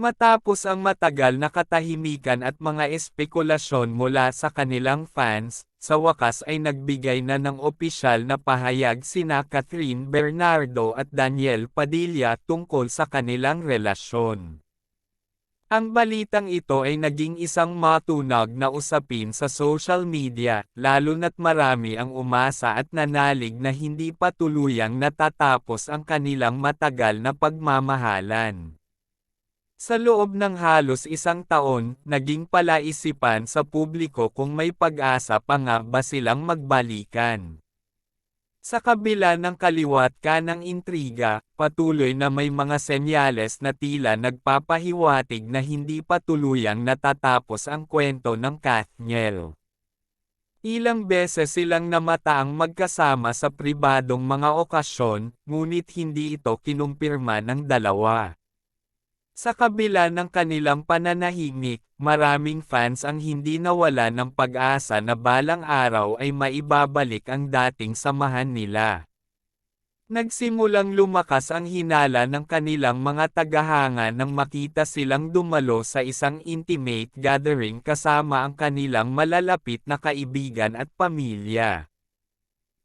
Matapos ang matagal na katahimikan at mga espekulasyon mula sa kanilang fans, sa wakas ay nagbigay na ng opisyal na pahayag sina Catherine Bernardo at Daniel Padilla tungkol sa kanilang relasyon. Ang balitang ito ay naging isang matunag na usapin sa social media, lalo na't marami ang umasa at nanalig na hindi pa tuluyang natatapos ang kanilang matagal na pagmamahalan. Sa loob ng halos isang taon, naging palaisipan sa publiko kung may pag-asa pa nga ba silang magbalikan. Sa kabila ng kaliwat kanang intriga, patuloy na may mga senyales na tila nagpapahiwatig na hindi pa tuluyang natatapos ang kwento ng Kathniel. Ilang beses silang namataang magkasama sa pribadong mga okasyon, ngunit hindi ito kinumpirma ng dalawa. Sa kabila ng kanilang pananahimik, maraming fans ang hindi nawala ng pag-asa na balang araw ay maibabalik ang dating samahan nila. Nagsimulang lumakas ang hinala ng kanilang mga tagahanga nang makita silang dumalo sa isang intimate gathering kasama ang kanilang malalapit na kaibigan at pamilya.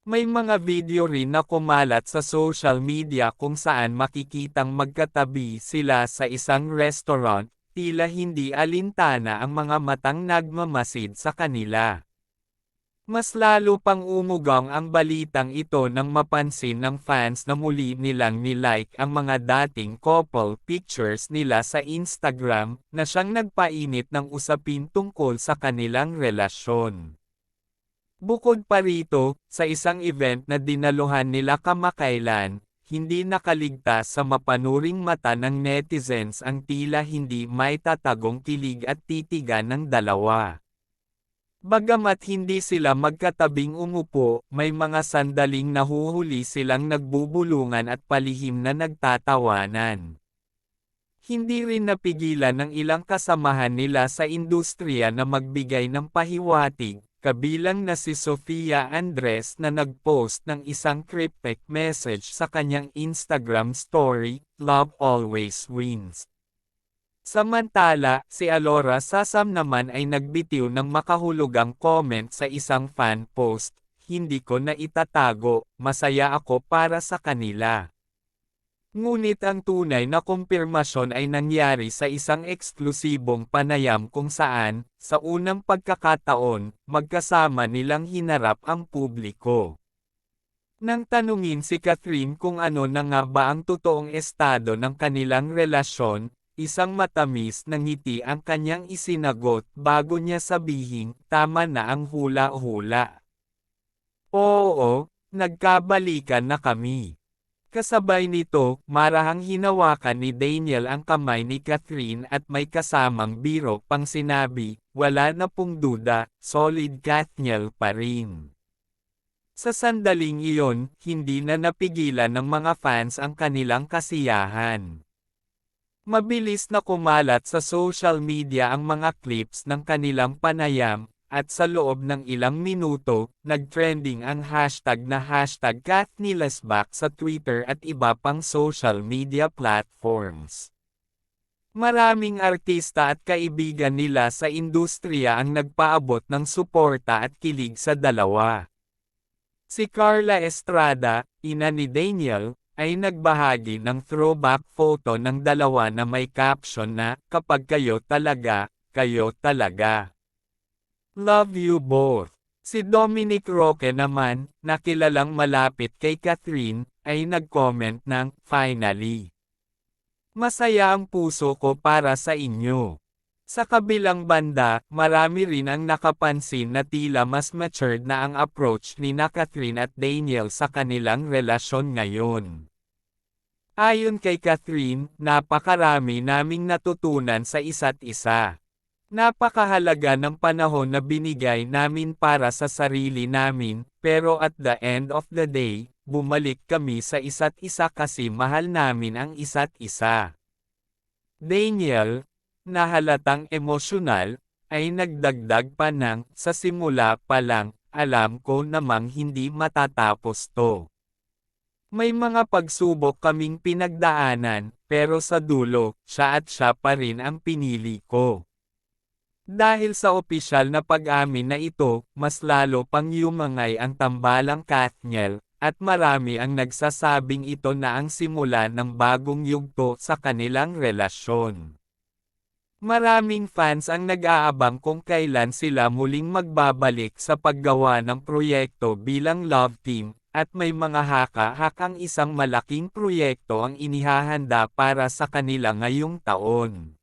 May mga video rin na kumalat sa social media kung saan makikitang magkatabi sila sa isang restaurant, tila hindi alintana ang mga matang nagmamasid sa kanila. Mas lalo pang umugang ang balitang ito nang mapansin ng fans na muli nilang nilike ang mga dating couple pictures nila sa Instagram, na siyang nagpainit ng usapin tungkol sa kanilang relasyon. Bukod pa rito, sa isang event na dinaluhan nila kamakailan, hindi nakaligtas sa mapanuring mata ng netizens ang tila hindi maitatagong kilig at titigan ng dalawa. Bagamat hindi sila magkatabing umupo, may mga sandaling nahuhuli silang nagbubulungan at palihim na nagtatawanan. Hindi rin napigilan ng ilang kasamahan nila sa industriya na magbigay ng pahiwatig, kabilang na si Sofia Andres na nag-post ng isang cryptic message sa kanyang Instagram story, "Love always wins." Samantala, si Alora Sasam naman ay nagbitiw ng makahulugang comment sa isang fan post, "Hindi ko na itatago, masaya ako para sa kanila." Ngunit ang tunay na kumpirmasyon ay nangyari sa isang eksklusibong panayam kung saan, sa unang pagkakataon, magkasama nilang hinarap ang publiko. Nang tanungin si Catherine kung ano na nga ba ang totoong estado ng kanilang relasyon, isang matamis na ngiti ang kanyang isinagot bago niya sabihing, "Tama na ang hula-hula. Oo, nagkabalikan na kami." Kasabay nito, marahang hinawakan ni Daniel ang kamay ni Catherine at may kasamang biro pang sinabi, "Wala na pong duda, solid Kathniel pa rin." Sa sandaling iyon, hindi na napigilan ng mga fans ang kanilang kasiyahan. Mabilis na kumalat sa social media ang mga clips ng kanilang panayam, at sa loob ng ilang minuto, nag-trending ang hashtag na #KathnielIsBack sa Twitter at iba pang social media platforms. Maraming artista at kaibigan nila sa industriya ang nagpaabot ng suporta at kilig sa dalawa. Si Carla Estrada, ina ni Daniel, ay nagbahagi ng throwback photo ng dalawa na may caption na, "Kapag kayo talaga, kayo talaga. Love you both." Si Dominic Roque naman, na kilalang malapit kay Catherine, ay nag-comment ng, "Finally. Masaya ang puso ko para sa inyo." Sa kabilang banda, marami rin ang nakapansin na tila mas matured na ang approach ni Catherine at Daniel sa kanilang relasyon ngayon. Ayon kay Catherine, "Napakarami naming natutunan sa isa't isa. Napakahalaga ng panahon na binigay namin para sa sarili namin, pero at the end of the day, bumalik kami sa isa't isa kasi mahal namin ang isa't isa." Daniel, na halatang emosyonal, ay nagdagdag pa ng, "Sa simula pa lang, alam ko namang hindi matatapos to. May mga pagsubok kaming pinagdaanan, pero sa dulo, siya pa rin ang pinili ko. Dahil sa opisyal na pag-amin na ito, mas lalo pang yumangay ang tambalang Kathniel, at marami ang nagsasabing ito na ang simula ng bagong yugto sa kanilang relasyon. Maraming fans ang nag-aabang kung kailan sila muling magbabalik sa paggawa ng proyekto bilang love team, at may mga haka-hakang isang malaking proyekto ang inihahanda para sa kanila ngayong taon.